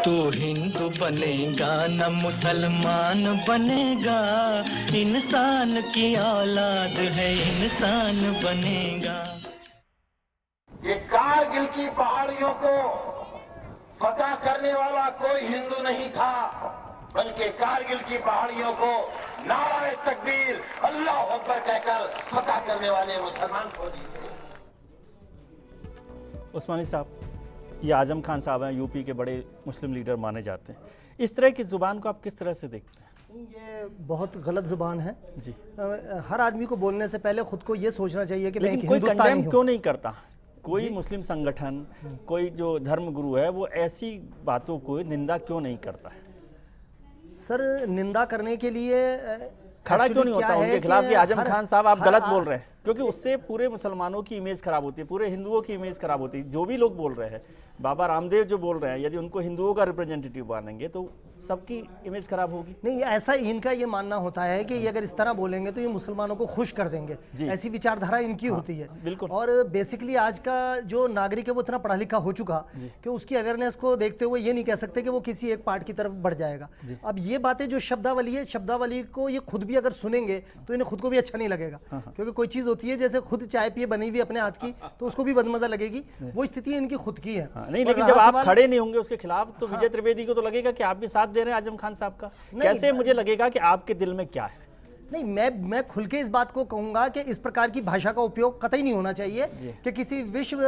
तू हिंदू बनेगा न मुसलमान बनेगा, इंसान की औलाद है इंसान बनेगा। ये कारगिल की पहाड़ियों को फतह करने वाला कोई हिंदू नहीं था, बल्कि कारगिल की पहाड़ियों को नाराए तकबीर अल्लाह अकबर कहकर फतह करने वाले मुसलमान फौजी थे। उस्मानी साहब, ये आजम खान साहब हैं, यूपी के बड़े मुस्लिम लीडर माने जाते हैं। इस तरह की ज़ुबान को आप किस तरह से देखते हैं? ये बहुत गलत ज़ुबान है जी। हर आदमी को बोलने से पहले खुद को ये सोचना चाहिए कि मैं एक लेकिन कोई हिंदुस्तानी कंडेम हूँ। क्यों नहीं करता? कोई मुस्लिम संगठन, कोई जो धर्म गुरु है, वो ऐसी बातों को निंदा क्यों नहीं करता है? सर, निंदा करने के लिए खड़ा क्यों नहीं होता उनके खिलाफ कि आजम खान साहब आप गलत बोल रहे हैं? क्योंकि उससे पूरे मुसलमानों की इमेज खराब होती है, पूरे हिंदुओं की इमेज खराब होती है। जो भी लोग बोल रहे हैं, बाबा रामदेव जो बोल रहे हैं, यदि उनको हिंदुओं का रिप्रेजेंटेटिव मानेंगे तो सबकी इमेज खराब होगी। नहीं, ऐसा इनका ये मानना होता है कि ये अगर इस तरह बोलेंगे तो ये मुसलमानों को खुश कर देंगे, ऐसी विचारधारा इनकी होती है। बिल्कुल। और बेसिकली आज का जो नागरिक है वो इतना पढ़ा लिखा हो चुका कि उसकी अवेयरनेस को देखते हुए ये नहीं कह सकते कि वो किसी एक पार्ट की तरफ बढ़ जाएगा। अब ये बातें जो शब्दावली है, शब्दावली को ये खुद भी अगर सुनेंगे तो इन्हें खुद को भी अच्छा नहीं लगेगा। क्योंकि कोई चीज़ होती है, जैसे खुद चाय पिए बनी हुई अपने हाथ की, तो उसको भी बदमजा लगेगी। वो स्थिति इनकी खुद की है। नहीं, लेकिन जब आप खड़े नहीं होंगे उसके खिलाफ तो विजय त्रिवेदी को तो लगेगा कि आप भी साथ दे रहे हैं आजम खान साहब का। कैसे मुझे लगेगा कि आपके दिल में क्या है? नहीं, मैं खुल के इस बात को कहूंगा कि इस प्रकार की भाषा का उपयोग कतई नहीं होना चाहिए कि किसी विश्व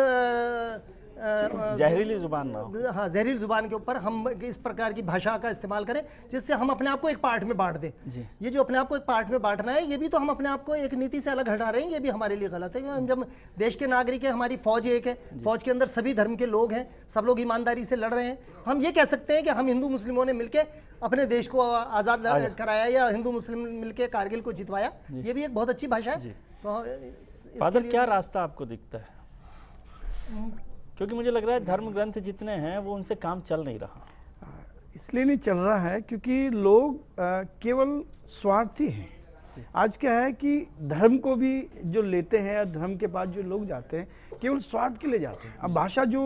जहरीली जुबान ना हो। हाँ, जहरीली जुबान के ऊपर हम इस प्रकार की भाषा का इस्तेमाल करें जिससे हम अपने आप को एक पार्ट में बांट दें। ये जो अपने आप को एक पार्ट में बांटना है, ये भी तो हम अपने आप को एक नीति से अलग हटा रहे हैं। ये भी हमारे लिए गलत है। हम जब देश के नागरिक हैं, हमारी फौज एक है, फौज के अंदर सभी धर्म के लोग हैं, सब लोग ईमानदारी से लड़ रहे हैं। हम ये कह सकते हैं कि हम हिंदू मुस्लिमों ने मिलकर अपने देश को आज़ाद कराया या हिंदू मुस्लिम मिलकर कारगिल को जितवाया। ये भी एक बहुत अच्छी भाषा है। तो फादर, क्या रास्ता आपको दिखता है? क्योंकि मुझे लग रहा है धर्म ग्रंथ जितने हैं वो उनसे काम चल नहीं रहा। इसलिए नहीं चल रहा है क्योंकि लोग केवल स्वार्थी हैं। आज क्या है कि धर्म को भी जो लेते हैं, धर्म के पास जो लोग जाते हैं केवल स्वार्थ के लिए जाते हैं। अब भाषा जो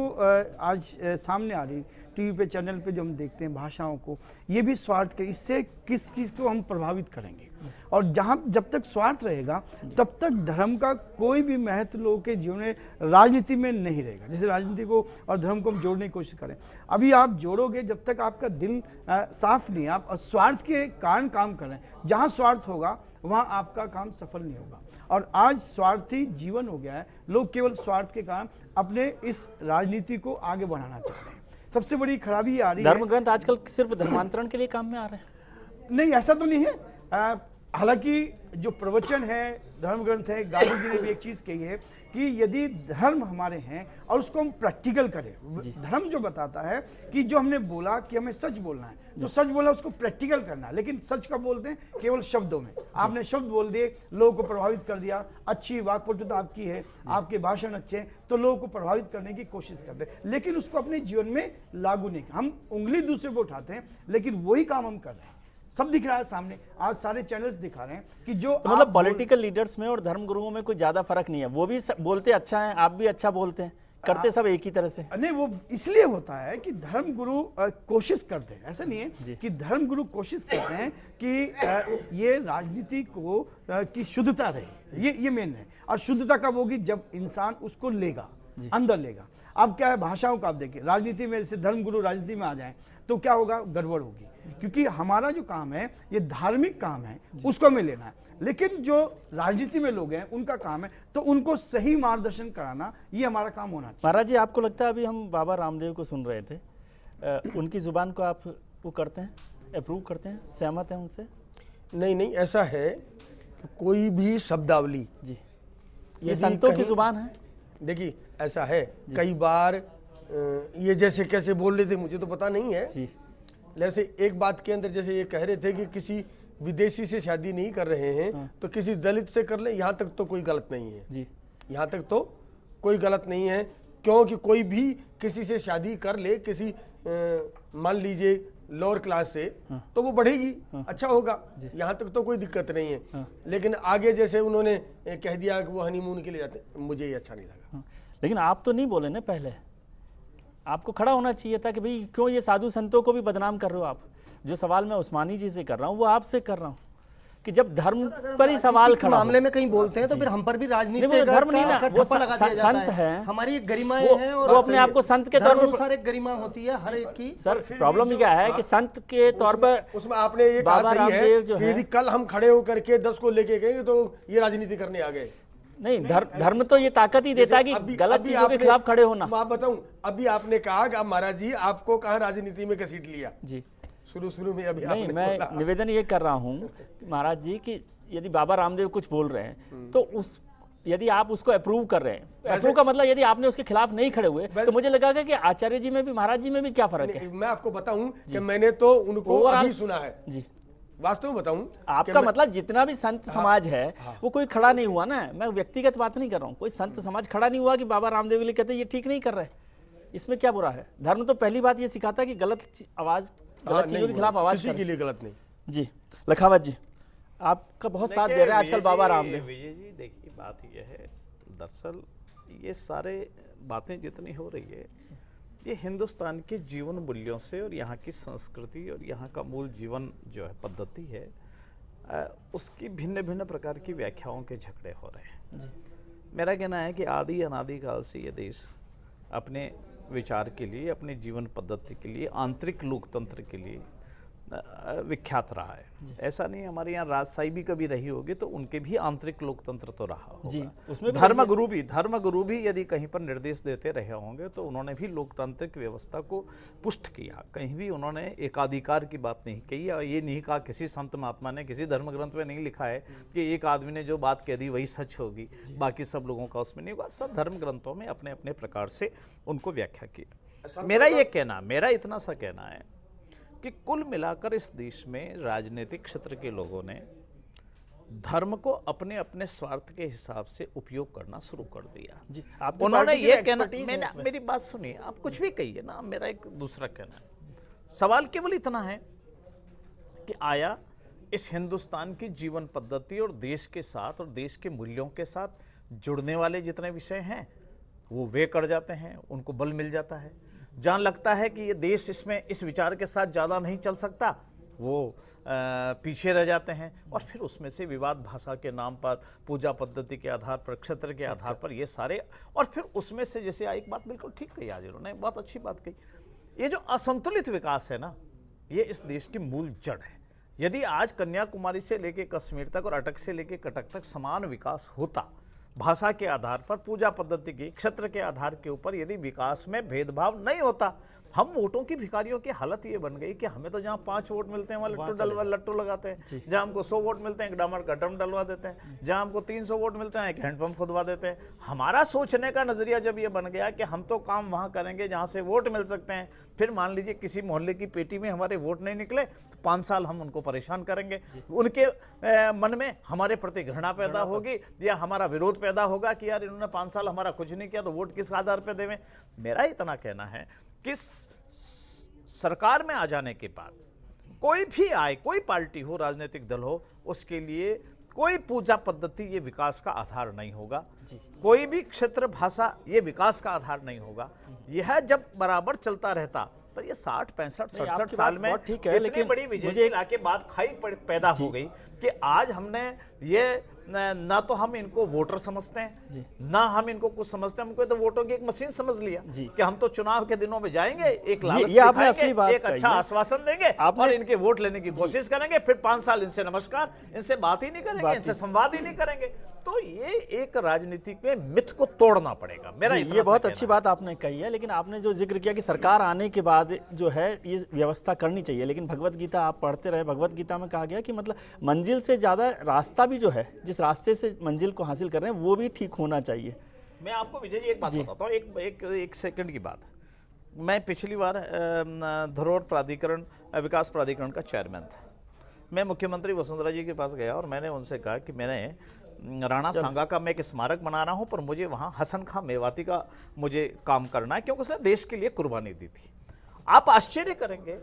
आज सामने आ रही टीवी पे, चैनल पे जो हम देखते हैं भाषाओं को, ये भी स्वार्थ के। इससे किस चीज़ को हम प्रभावित करेंगे? और जहाँ जब तक स्वार्थ रहेगा तब तक धर्म का कोई भी महत्व लोगों के जीवन में, राजनीति में नहीं रहेगा। जैसे राजनीति को और धर्म को हम जोड़ने की कोशिश करें, अभी आप जोड़ोगे जब तक आपका दिल साफ नहीं, आप स्वार्थ के कारण काम कर रहे हैं। जहाँ स्वार्थ होगा वहाँ आपका काम सफल नहीं होगा। और आज स्वार्थी जीवन हो गया है। लोग केवल स्वार्थ के कारण अपने इस राजनीति को आगे बढ़ाना चाह रहे हैं। सबसे बड़ी खराबी आ रही है। धर्म ग्रंथ आजकल सिर्फ धर्मांतरण के लिए काम में आ रहे हैं? नहीं, ऐसा तो नहीं है। हालांकि जो प्रवचन है, धर्म ग्रंथ है, गांधी जी ने भी एक चीज़ कही है कि यदि धर्म हमारे हैं और उसको हम प्रैक्टिकल करें, धर्म जो बताता है कि जो हमने बोला कि हमें सच बोलना है, तो सच बोला उसको प्रैक्टिकल करना है। लेकिन सच कब बोलते हैं? केवल शब्दों में। आपने शब्द बोल दिए, लोगों को प्रभावित कर दिया, अच्छी वाक्पटुता आपकी है, आपके भाषण अच्छे हैं, तो लोगों को प्रभावित करने की कोशिश करते हैं, लेकिन उसको अपने जीवन में लागू नहीं। हम उंगली दूसरे को उठाते हैं, लेकिन वही काम हम कर रहे हैं। सब दिख रहा है सामने, आज सारे चैनल्स दिखा रहे हैं कि जो तो मतलब पॉलिटिकल लीडर्स में और धर्म गुरुओं में कोई ज्यादा फर्क नहीं है। वो भी बोलते अच्छा है, आप भी अच्छा बोलते हैं, करते सब एक ही तरह से। नहीं, वो इसलिए होता है कि धर्म गुरु कोशिश करते हैं। ऐसा नहीं है कि धर्म गुरु कोशिश करते हैं कि ये राजनीति को की शुद्धता रहे। ये मेन है। और शुद्धता कब होगी? जब इंसान उसको लेगा, अंदर लेगा। अब क्या है, भाषाओं का आप देखिए, राजनीति में जैसे धर्म गुरु राजनीति में आ जाए तो क्या होगा? गड़बड़ होगी। क्योंकि हमारा जो काम है ये धार्मिक काम है, उसको हमें लेना है। लेकिन जो राजनीति में लोग हैं उनका काम है तो उनको सही मार्गदर्शन कराना, ये हमारा काम होना चाहिए। महाराज जी, आपको लगता है, अभी हम बाबा रामदेव को सुन रहे थे, उनकी जुबान को आप वो करते हैं, अप्रूव करते हैं, सहमत हैं उनसे? नहीं, ऐसा है कि कोई भी शब्दावली जी, ये संतों की जुबान है। देखिए, ऐसा है कई बार ये जैसे कैसे बोल रहे थे मुझे तो पता नहीं है, जैसे एक बात के अंदर जैसे ये कह रहे थे कि किसी विदेशी से शादी नहीं कर रहे हैं तो किसी दलित से कर ले, यहाँ तक तो कोई गलत नहीं है जी। यहाँ तक तो कोई गलत नहीं है, क्योंकि कोई भी किसी से शादी कर ले, किसी मान लीजिए लोअर क्लास से, तो वो बढ़ेगी, अच्छा होगा, यहाँ तक तो कोई दिक्कत नहीं है। लेकिन आगे जैसे उन्होंने कह दिया कि वो हनीमून के लिए जाते, मुझे ये अच्छा नहीं लगा। लेकिन आप तो नहीं बोले ना पहले, आपको खड़ा होना चाहिए था कि भाई क्यों ये साधु संतों को भी बदनाम कर रहे हो आप। जो सवाल मैं उस्मानी जी से कर रहा हूँ वो आपसे कर रहा हूँ कि जब धर्म पर ही सवाल खड़ा हो। मामले में कहीं बोलते हैं तो फिर हम पर भी राजनीति नहीं, वो धर्म नहीं ना, वो ठप्पा लगा दिया जाता संत है। हमारी एक गरिमाएं हैं और वो अपने आप को संत के तौर पर, अनुसार एक गरिमा होती है हर एक की। सर प्रॉब्लम क्या है कि संत के तौर पर उसमें आपने ये कहा बाबा सही रामदेव है जो कि है, यदि कल हम खड़े होकर के 10 को लेके गए तो ये राजनीति करने आ गए। नहीं, धर्म तो ये ताकत ही देता है कि गलत चीजों के खिलाफ खड़े होना। मैं बताऊं, अभी आपने कहा कि अब महाराज जी आपको कहाँ राजनीति में घसीट लिया जी शुरू में। अभी नहीं, आपने मैं बोला। निवेदन ये कर रहा हूँ महाराज जी कि यदि बाबा रामदेव कुछ बोल रहे हैं तो यदि आप उसको अप्रूव कर रहे हैं, अप्रूव का मतलब यदि आपने उसके खिलाफ नहीं खड़े हुए तो मुझे लगा कि आचार्य जी में भी महाराज जी में भी क्या फर्क है। मैं आपको बताऊं कि मैंने तो उनको अभी सुना है जी। वास्तव में बताऊं आपका मतलब जितना भी संत समाज है वो कोई खड़ा नहीं हुआ ना। मैं व्यक्तिगत बात नहीं कर रहा हूँ, कोई संत समाज खड़ा नहीं हुआ कि बाबा रामदेव के लिए कहते ये ठीक नहीं कर रहे, इसमें क्या बुरा है। धर्म तो पहली बात ये सिखाता है कि गलत चीजों के खिलाफ आवाज किसी के लिए गलत नहीं। जी लखावत जी आपका बहुत साथ दे रहे हैं आजकल बाबा रामदेव। विजय जी देखिए बात यह है, दरअसल ये सारे बातें जितनी हो रही है ये हिंदुस्तान के जीवन मूल्यों से और यहाँ की संस्कृति और यहाँ का मूल जीवन जो है पद्धति है उसकी भिन्न भिन्न प्रकार की व्याख्याओं के झगड़े हो रहे हैं। मेरा कहना है कि आदि अनादि काल से ये देश अपने विचार के लिए, अपने जीवन पद्धति के लिए, आंतरिक लोकतंत्र के लिए विख्यात रहा है। ऐसा नहीं हमारे यहाँ राजशाही भी कभी रही होगी तो उनके भी आंतरिक लोकतंत्र तो रहा होगा जी, उसमें धर्मगुरु भी यदि कहीं पर निर्देश देते रहे होंगे तो उन्होंने भी लोकतांत्रिक व्यवस्था को पुष्ट किया। कहीं भी उन्होंने एकाधिकार की बात नहीं कही और ये नहीं कहा, किसी संत महात्मा ने किसी धर्म ग्रंथ में नहीं लिखा है कि एक आदमी ने जो बात कह दी वही सच होगी, बाकी सब लोगों का उसमें नहीं होगा। सब धर्म ग्रंथों में अपने अपने प्रकार से उनको व्याख्या किया। मेरा इतना सा कहना है कि कुल मिलाकर इस देश में राजनीतिक क्षेत्र के लोगों ने धर्म को अपने अपने स्वार्थ के हिसाब से उपयोग करना शुरू कर दिया। जी, उन्होंने ये कहना, मेरी बात सुनिए, आप कुछ भी कहिए ना, मेरा एक दूसरा कहना है। सवाल केवल इतना है कि आया इस हिंदुस्तान की जीवन पद्धति और देश के साथ और देश के मूल्यों के साथ जुड़ने वाले जितने विषय हैं वो वे कर जाते हैं, उनको बल मिल जाता है। जहाँ लगता है कि ये देश इसमें इस विचार के साथ ज़्यादा नहीं चल सकता वो पीछे रह जाते हैं और फिर उसमें से विवाद भाषा के नाम पर, पूजा पद्धति के आधार पर, क्षेत्र के आधार पर ये सारे, और फिर उसमें से जैसे एक बात बिल्कुल ठीक कही आज इन्होंने, बहुत अच्छी बात कही, ये जो असंतुलित विकास है ना ये इस देश की मूल जड़ है। यदि आज कन्याकुमारी से लेके कश्मीर तक और अटक से लेके कटक तक समान विकास होता, भाषा के आधार पर, पूजा पद्धति के, क्षेत्र के आधार के ऊपर यदि विकास में भेदभाव नहीं होता, हम वोटों की भिखारियों की हालत ये बन गई कि हमें तो जहाँ 5 वोट मिलते हैं वहाँ लट्टू लगाते हैं, जहाँ हमको 100 वोट मिलते हैं एक डामर का ड्रम डलवा देते हैं, जहाँ हमको 300 वोट मिलते हैं एक हैंडपंप खुदवा देते हैं। हमारा सोचने का नजरिया जब ये बन गया कि हम तो काम वहाँ करेंगे जहाँ से वोट मिल सकते हैं, फिर मान लीजिए किसी मोहल्ले की पेटी में हमारे वोट नहीं निकले तो 5 साल हम उनको परेशान करेंगे, उनके मन में हमारे प्रति घृणा पैदा होगी या हमारा विरोध पैदा होगा कि यार इन्होंने 5 साल हमारा कुछ नहीं किया तो वोट किस आधार पर देवें। मेरा इतना कहना है कि सरकार में आ जाने के बाद कोई भी आए, कोई पार्टी हो, राजनीतिक दल हो, उसके लिए कोई पूजा पद्धति ये विकास का आधार नहीं होगा, कोई भी क्षेत्र भाषा ये विकास का आधार नहीं होगा। यह जब बराबर चलता रहता पर ये 60, 65, 67 साल में ठीक है, लेकिन बड़ी विजय के बाद खाई पैदा हो गई कि आज हमने ये ना तो हम इनको वोटर समझते हैं ना हम इनको कुछ समझते हैं, हमको तो वोटों की एक मशीन समझ लिया कि हम तो चुनाव के दिनों में जाएंगे, एक लालच दिखाएंगे, एक अच्छा आश्वासन देंगे और इनके वोट लेने की कोशिश करेंगे, फिर 5 साल इनसे नमस्कार, इनसे बात ही नहीं करेंगे, इनसे संवाद ही नहीं करेंगे। तो ये एक राजनीति में मिथ को तोड़ना पड़ेगा। मेरा ये बहुत अच्छी बात आपने कही है, लेकिन आपने जो जिक्र किया कि सरकार आने के बाद जो है ये व्यवस्था करनी चाहिए, लेकिन भगवत गीता आप पढ़ते रहे, भगवत गीता में कहा गया कि मतलब मंजिल से ज्यादा रास्ता भी जो है, जिस रास्ते से मंजिल को हासिल कर रहे हैं वो भी ठीक होना चाहिए। मैं आपको विजय जी एक बात बताता हूँ, एक सेकंड की बात। मैं पिछली बार धरोहर प्राधिकरण, विकास प्राधिकरण का चेयरमैन था। मैं मुख्यमंत्री वसुंधरा जी के पास गया और मैंने उनसे कहा कि मैंने राणा सांगा का मैं एक स्मारक बना रहा हूं, पर मुझे वहां हसन खां मेवाती का मुझे काम करना है क्योंकि उसने देश के लिए कुर्बानी दी थी। आप आश्चर्य करेंगे,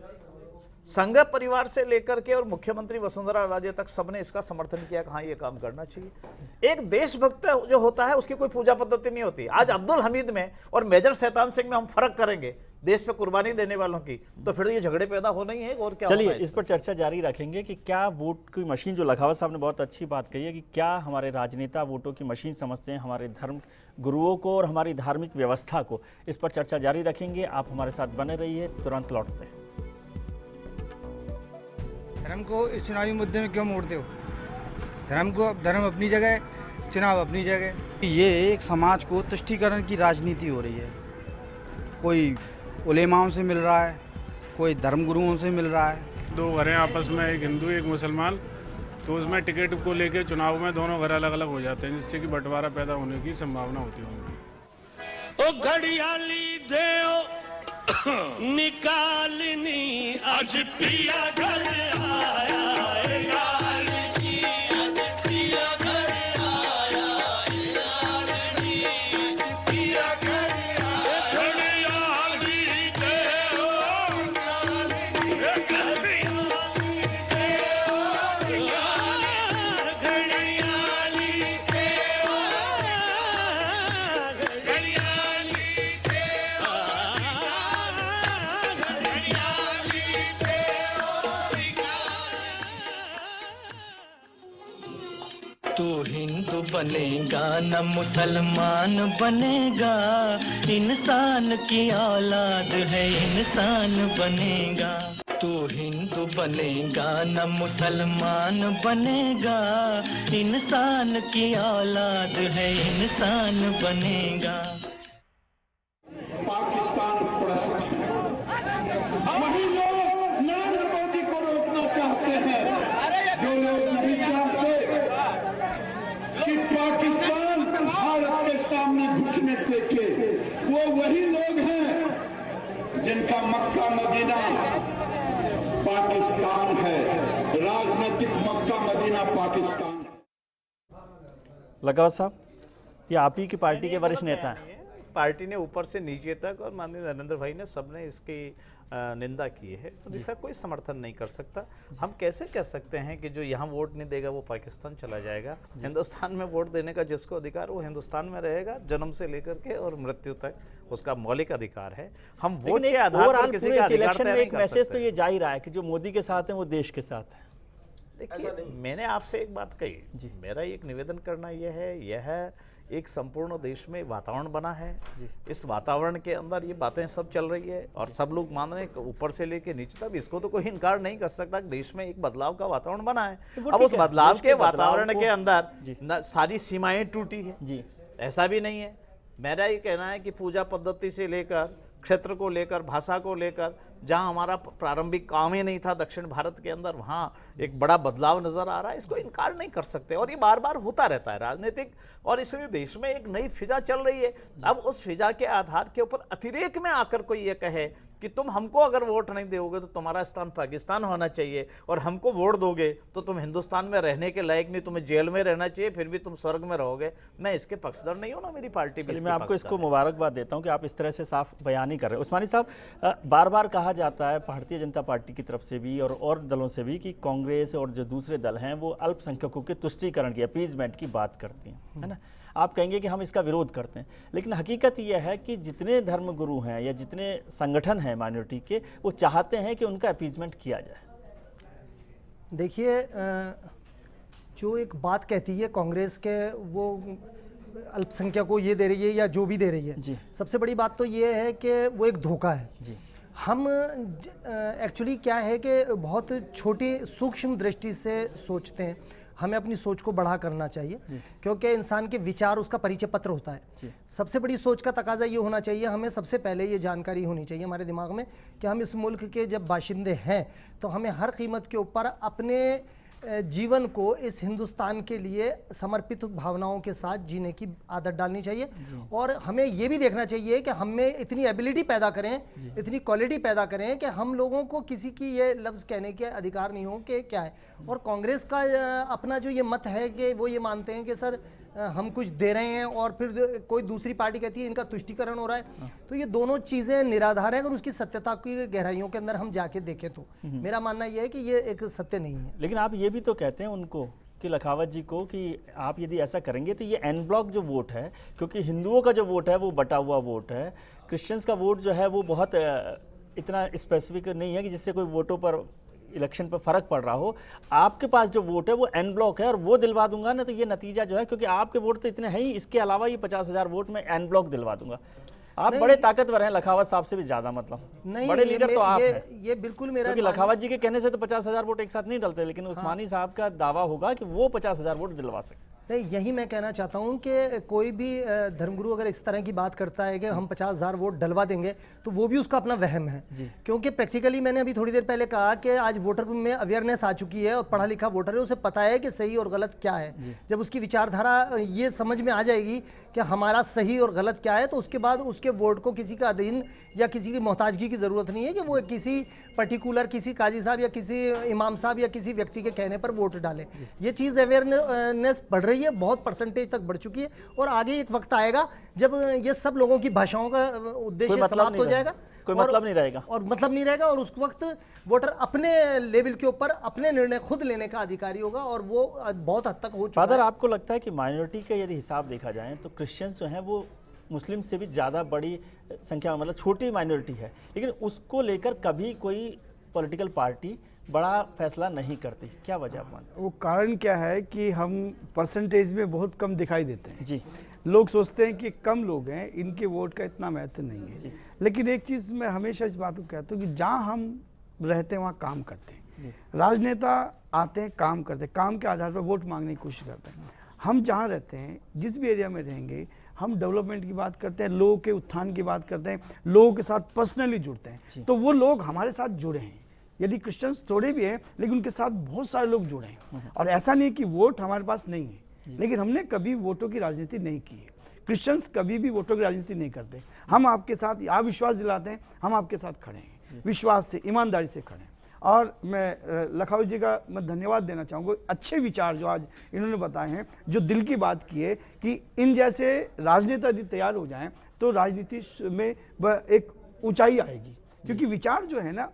संघ परिवार से लेकर के और मुख्यमंत्री वसुंधरा राजे तक सबने इसका समर्थन किया कि हाँ ये काम करना चाहिए। एक देशभक्त जो होता है उसकी कोई पूजा पद्धति नहीं होती। आज अब्दुल हमीद में और मेजर शैतान सिंह में हम फर्क करेंगे देश पे कुर्बानी देने वालों की, तो फिर ये झगड़े पैदा होना ही है और क्या। चलिए इस पर चर्चा जारी रखेंगे कि क्या वोट की मशीन, जो लखावत साहब ने बहुत अच्छी बात कही है कि क्या हमारे राजनेता वोटों की मशीन समझते हैं हमारे धर्म गुरुओं को और हमारी धार्मिक व्यवस्था को। इस पर चर्चा जारी रखेंगे, आप हमारे साथ बने रहिए, तुरंत लौटते हैं। धर्म को इस चुनावी मुद्दे में क्यों मोड़ते हो? धर्म अपनी जगह है, चुनाव अपनी जगह। ये एक समाज को तुष्टीकरण की राजनीति हो रही है। कोई उलेमाओं से मिल रहा है, कोई धर्मगुरुओं से मिल रहा है। दो घर हैं आपस में, एक हिंदू एक मुसलमान, तो उसमें टिकट को लेके चुनाव में दोनों घर अलग अलग हो जाते हैं, जिससे कि बंटवारा पैदा होने की संभावना होती है। ओ घड़ियाली देओ निकालनी आज पिया घर आया है, लालची आज पिया घर आया है, लालची पिया घर आया है। घड़ियाली देओ तू हिंदू बनेगा न मुसलमान बनेगा, इंसान की औलाद है इंसान बनेगा। तू हिंदू बनेगा न मुसलमान बनेगा, इंसान की औलाद है इंसान बनेगा। पाकिस्तान वही लोग नरेंद्र मोदी को रोकना चाहते हैं, जो लोग नहीं चाहते कि पाकिस्तान भारत के सामने झुकने टेके, वो वही लोग हैं जिनका मक्का मदीना पाकिस्तान है, राजनीतिक मक्का मदीना पाकिस्तान। लखावत साहब, ये आप ही की पार्टी के वरिष्ठ नेता हैं। पार्टी ने ऊपर से नीचे तक और माननीय नरेंद्र भाई ने सबने इसकी निंदा की है, तो इसका कोई समर्थन नहीं कर सकता। हम कैसे कह सकते हैं कि जो यहाँ वोट नहीं देगा वो पाकिस्तान चला जाएगा? हिंदुस्तान में वोट देने का जिसको अधिकार वो हिंदुस्तान में रहेगा, जन्म से लेकर के और मृत्यु तक उसका मौलिक अधिकार है। हम वोट के आधार पर किसी का अधिकार तय नहीं एक कर मैसेज तो सकते। ये जा ही रहा है कि जो मोदी के साथ है वो देश के साथ है। देखिए, मैंने आपसे एक बात कही, मेरा एक निवेदन करना यह एक संपूर्ण देश में वातावरण बना है। इस वातावरण के अंदर ये बातें सब चल रही है और सब लोग मान रहे हैं ऊपर से लेके नीचे तक। इसको तो कोई इनकार नहीं कर सकता कि देश में एक बदलाव का वातावरण बना है। अब उस बदलाव के वातावरण के अंदर सारी सीमाएं टूटी है जी, ऐसा भी नहीं है। मेरा ये कहना है कि पूजा पद्धति से लेकर क्षेत्र को लेकर, भाषा को लेकर, जहां हमारा प्रारंभिक काम ही नहीं था दक्षिण भारत के अंदर, वहां एक बड़ा बदलाव नजर आ रहा है। इसको इनकार नहीं कर सकते और ये बार बार होता रहता है राजनीतिक, और इसलिए देश में एक नई फिजा चल रही है। अब उस फिजा के आधार के ऊपर अतिरेक में आकर कोई ये कहे कि तुम हमको अगर वोट नहीं दोगे तो तुम्हारा स्थान पाकिस्तान होना चाहिए, और हमको वोट दोगे तो तुम हिंदुस्तान में रहने के लायक नहीं, तुम्हें जेल में रहना चाहिए, फिर भी तुम स्वर्ग में रहोगे, मैं इसके पक्षधर नहीं हूं ना, मेरी पार्टी भी। मैं आपको इसको मुबारकबाद देता हूं कि आप इस तरह से साफ बयान ही कर रहे हैं। उस्मानी साहब, बार बार कहा जाता है भारतीय जनता पार्टी की तरफ से भी और दलों से भी कि कांग्रेस और जो दूसरे दल हैं वो अल्पसंख्यकों के तुष्टीकरण की, अपीजमेंट की बात करती हैं, है ना। आप कहेंगे कि हम इसका विरोध करते हैं, लेकिन हकीकत यह है कि जितने धर्मगुरु हैं या जितने संगठन हैं माइनॉरिटी के, वो चाहते हैं कि उनका अपीजमेंट किया जाए। देखिए, जो एक बात कहती है कांग्रेस के, वो अल्पसंख्यकों को ये दे रही है या जो भी दे रही है जी, सबसे बड़ी बात तो ये है कि वो एक धोखा है जी। हम एक्चुअली क्या है कि बहुत छोटी सूक्ष्म दृष्टि से सोचते हैं। हमें अपनी सोच को बढ़ा करना चाहिए, क्योंकि इंसान के विचार उसका परिचय पत्र होता है। सबसे बड़ी सोच का तकाजा ये होना चाहिए, हमें सबसे पहले ये जानकारी होनी चाहिए हमारे दिमाग में कि हम इस मुल्क के जब बाशिंदे हैं तो हमें हर कीमत के ऊपर अपने जीवन को इस हिंदुस्तान के लिए समर्पित भावनाओं के साथ जीने की आदत डालनी चाहिए। और हमें ये भी देखना चाहिए कि हमें इतनी एबिलिटी पैदा करें, इतनी क्वालिटी पैदा करें कि हम लोगों को किसी की ये लफ्ज़ कहने के अधिकार नहीं हो कि क्या है। और कांग्रेस का अपना जो ये मत है कि वो ये मानते हैं कि सर हम कुछ दे रहे हैं और फिर कोई दूसरी पार्टी कहती है इनका तुष्टीकरण हो रहा है, तो ये दोनों चीज़ें निराधार है। अगर उसकी सत्यता की गहराइयों के अंदर हम जाके देखें तो मेरा मानना यह है कि ये एक सत्य नहीं है। लेकिन आप ये भी तो कहते हैं उनको कि लखावत जी को कि आप यदि ऐसा करेंगे तो ये एन ब्लॉक जो वोट है, क्योंकि हिंदुओं का जो वोट है वो बटा हुआ वोट है, क्रिश्चियंस का वोट जो है वो बहुत इतना स्पेसिफिक नहीं है कि जिससे कोई वोटों पर इलेक्शन पर फर्क पड़ रहा हो। आपके पास जो वोट है वो एन ब्लॉक है और वो दिलवा दूंगा ना, तो ये नतीजा जो है, क्योंकि आपके वोट तो इतने हैं ही, इसके अलावा ये 50,000 वोट में एन ब्लॉक दिलवा दूंगा। आप बड़े ताकतवर हैं, लखावत साहब से भी ज्यादा, मतलब नहीं, बड़े लीडर तो आप हैं। ये बिल्कुल मेरा, क्योंकि लखावत जी के कहने से तो 50,000 वोट एक साथ नहीं डलते, लेकिन उस्मानी साहब का दावा होगा कि वो 50,000 वोट दिलवा सकते। नहीं, यही मैं कहना चाहता हूं कि कोई भी धर्मगुरु अगर इस तरह की बात करता है कि हम 50,000 वोट डलवा देंगे, तो वो भी उसका अपना वहम है। क्योंकि प्रैक्टिकली मैंने अभी थोड़ी देर पहले कहा कि आज वोटर में अवेयरनेस आ चुकी है और पढ़ा लिखा वोटर है, उसे पता है कि सही और गलत क्या है। जब उसकी विचारधारा ये समझ में आ जाएगी कि हमारा सही और गलत क्या है, तो उसके बाद उसके वोट को किसी का अधीन या किसी की मोहताजगी की ज़रूरत नहीं है कि वो किसी पर्टिकुलर किसी काजी साहब या किसी इमाम साहब या किसी व्यक्ति के कहने पर वोट डालें। ये चीज़ अवेयरनेस बढ़ रही है, बहुत परसेंटेज तक बढ़ चुकी है, और आगे एक वक्त आएगा जब ये सब लोगों की भाषाओं का उद्देश्य समाप्त हो जाएगा, कोई मतलब नहीं रहेगा, और मतलब नहीं रहेगा, और उस वक्त वोटर अपने लेवल के ऊपर अपने निर्णय खुद लेने का अधिकारी होगा, और वो बहुत हद तक हो चुका है। फादर, आपको लगता है कि माइनॉरिटी का यदि हिसाब देखा जाए तो क्रिश्चियंस जो हैं वो मुस्लिम से भी ज़्यादा बड़ी संख्या में, मतलब छोटी माइनॉरिटी है, लेकिन उसको लेकर कभी कोई पॉलिटिकल पार्टी बड़ा फैसला नहीं करती, क्या वजह आप मानते हैं? वो कारण क्या है कि हम परसेंटेज में बहुत कम दिखाई देते हैं जी। लोग सोचते हैं कि कम लोग हैं, इनके वोट का इतना महत्व नहीं है। लेकिन एक चीज़ मैं हमेशा इस बात को कहता हूँ कि जहाँ हम रहते हैं वहाँ काम करते हैं। राजनेता आते हैं, काम करते हैं, काम के आधार पर वोट मांगने की कोशिश करते हैं। हम जहाँ रहते हैं, जिस भी एरिया में रहेंगे, हम डेवलपमेंट की बात करते हैं, लोगों के उत्थान की बात करते हैं, लोगों के साथ पर्सनली जुड़ते हैं, तो वो लोग हमारे साथ जुड़े हैं। यदि क्रिश्चियंस थोड़े भी हैं, लेकिन उनके साथ बहुत सारे लोग जुड़े हैं। और ऐसा नहीं कि वोट हमारे पास नहीं है, लेकिन हमने कभी वोटों की राजनीति नहीं की है। क्रिश्चियंस कभी भी वोटों की राजनीति नहीं करते। हम आपके साथ आप विश्वास दिलाते हैं, हम आपके साथ खड़े हैं, विश्वास से, ईमानदारी से खड़े हैं। और मैं लखावत जी का मैं धन्यवाद देना चाहूँगा, अच्छे विचार जो आज इन्होंने बताए हैं, जो दिल की बात की है कि इन जैसे राजनेता यदि तैयार हो जाएं तो राजनीति में एक ऊंचाई आएगी। क्योंकि विचार जो है ना,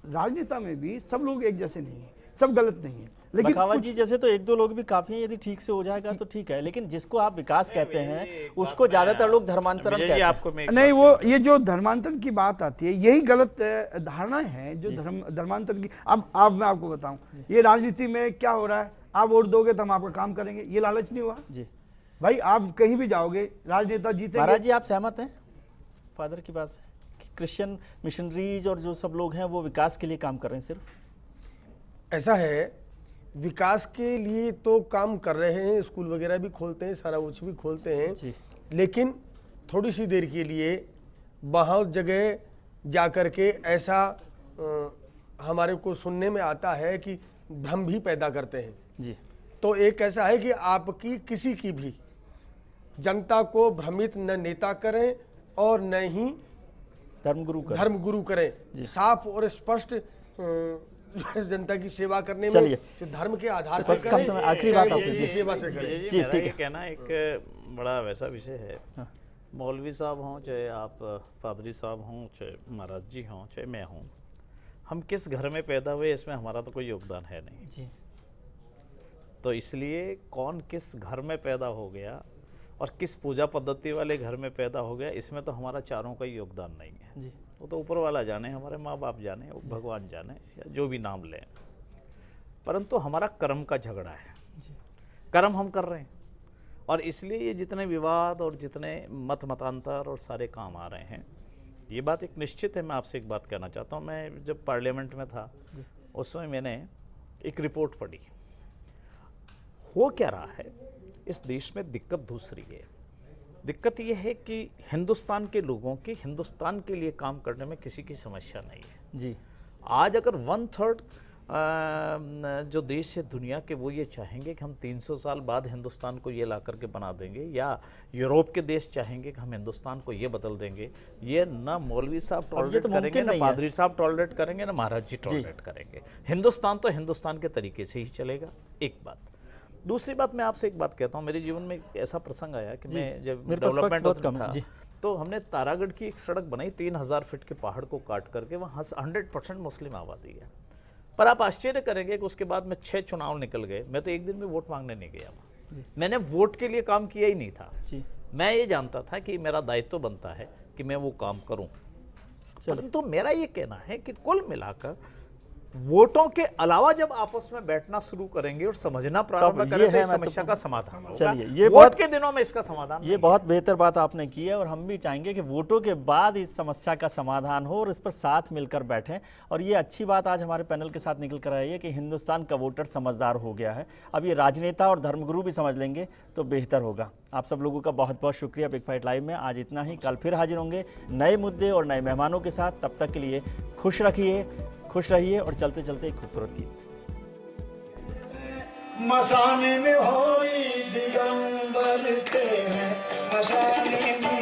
राजनेता में भी सब लोग एक जैसे नहीं है, सब गलत नहीं है, लेकिन लखावत जी जैसे तो एक दो लोग भी काफी हैं, यदि ठीक से हो जाएगा तो ठीक है, लेकिन जिसको आप विकास कहते हैं उसको ज्यादातर लोग धर्मांतरण कहते हैं। आपको नहीं, वो ये जो धर्मांतरण की बात आती है, यही गलत धारणा है जो धर्मांतरण की। अब मैं आपको बताऊं, ये राजनीति में क्या हो रहा है, आप वोट दोगे तो हम आपका काम करेंगे, ये लालच नहीं हुआ जी भाई। आप कहीं भी जाओगे, राजनेता जीतेंगे। महाराज जी, आप सहमत हैं फादर की बात से कि क्रिश्चियन मिशनरीज और जो सब लोग हैं वो विकास के लिए काम कर रहे हैं? सिर्फ ऐसा है, विकास के लिए तो काम कर रहे हैं, स्कूल वगैरह भी खोलते हैं, सारा कुछ भी खोलते हैं, लेकिन थोड़ी सी देर के लिए बहुत जगह जा कर के ऐसा हमारे को सुनने में आता है कि भ्रम भी पैदा करते हैं जी। तो एक ऐसा है कि आपकी किसी की भी जनता को भ्रमित न नेता करें और न ही धर्मगुरु करें। साफ और स्पष्ट जनता की सेवा करने में जो धर्म के आधार से करें, आखिरी बात आपसे सेवा से करें। जी, ठीक है। कहना एक बड़ा वैसा विषय है, मौलवी साहब हों, चाहे आप पादरी साहब हों, चाहे महाराज जी हों, चाहे मैं हूँ, हम किस घर में पैदा हुए इसमें हमारा तो कोई योगदान है नहीं जी। तो इसलिए कौन किस घर में पैदा हो गया और किस पूजा पद्धति वाले घर में पैदा हो गया, इसमें तो हमारा चारों का योगदान नहीं है जी। वो तो ऊपर वाला जाने, हमारे माँ बाप जाने, भगवान जाने, या जो भी नाम लें, परंतु हमारा कर्म का झगड़ा है जी। कर्म हम कर रहे हैं, और इसलिए ये जितने विवाद और जितने मतांतर और सारे काम आ रहे हैं, ये बात एक निश्चित है। मैं आपसे एक बात कहना चाहता हूँ, मैं जब पार्लियामेंट में था उस समय मैंने एक रिपोर्ट पढ़ी। हो क्या रहा है इस देश में, दिक्कत दूसरी है। दिक्कत यह है कि हिंदुस्तान के लोगों की हिंदुस्तान के लिए काम करने में किसी की समस्या नहीं है जी। आज अगर 1/3 जो देश है दुनिया के, वो ये चाहेंगे कि हम 300 साल बाद हिंदुस्तान को ये ला करके बना देंगे, या यूरोप के देश चाहेंगे कि हम हिंदुस्तान को ये बदल देंगे, ये ना मौलवी साहब टॉलरेट करेंगे, ना पादरी साहब टॉलरेट करेंगे, ना महाराज जी टॉलरेट करेंगे। हिंदुस्तान तो हिंदुस्तान के तरीके से ही चलेगा, एक बात। दूसरी बात, मैं आपसे एक बात कहता हूँ, मेरे जीवन में एक ऐसा प्रसंग आया कि मैं जब डेवलपमेंट था तो हमने तारागढ़ की एक सड़क बनाई 3000 फीट के पहाड़ को काट करके, वहाँ 100% मुस्लिम आबादी है। पर आप आश्चर्य करेंगे कि उसके बाद में 6 चुनाव निकल गए, मैं तो एक दिन में वोट मांगने नहीं गया वहाँ। मैंने वोट के लिए काम किया ही नहीं था जी। मैं ये जानता था कि मेरा दायित्व बनता है कि मैं वो काम करूं। परंतु मेरा ये कहना है कि कुल मिलाकर वोटों के अलावा जब आपस में बैठना शुरू करेंगे और समझना प्रारंभ करें तो इस समस्या का समाधान होगा। चलिए, ये वोट के दिनों में इसका समाधान ये बहुत बेहतर बात आपने की है और हम भी चाहेंगे कि वोटों के बाद इस समस्या का समाधान हो और इस पर साथ मिलकर बैठें। और ये अच्छी बात आज हमारे पैनल के साथ निकल कर आई है कि हिंदुस्तान का वोटर समझदार हो गया है। अब ये राजनेता और धर्मगुरु भी समझ लेंगे तो बेहतर होगा। आप सब लोगों का बहुत बहुत शुक्रिया। बिग फाइट लाइव में आज इतना ही। कल फिर हाजिर होंगे नए मुद्दे और नए मेहमानों के साथ। तब तक के लिए खुश रहिए और चलते चलते एक खूबसूरत गीत। मसाने में होई दिगंबर के हैं, मसाने में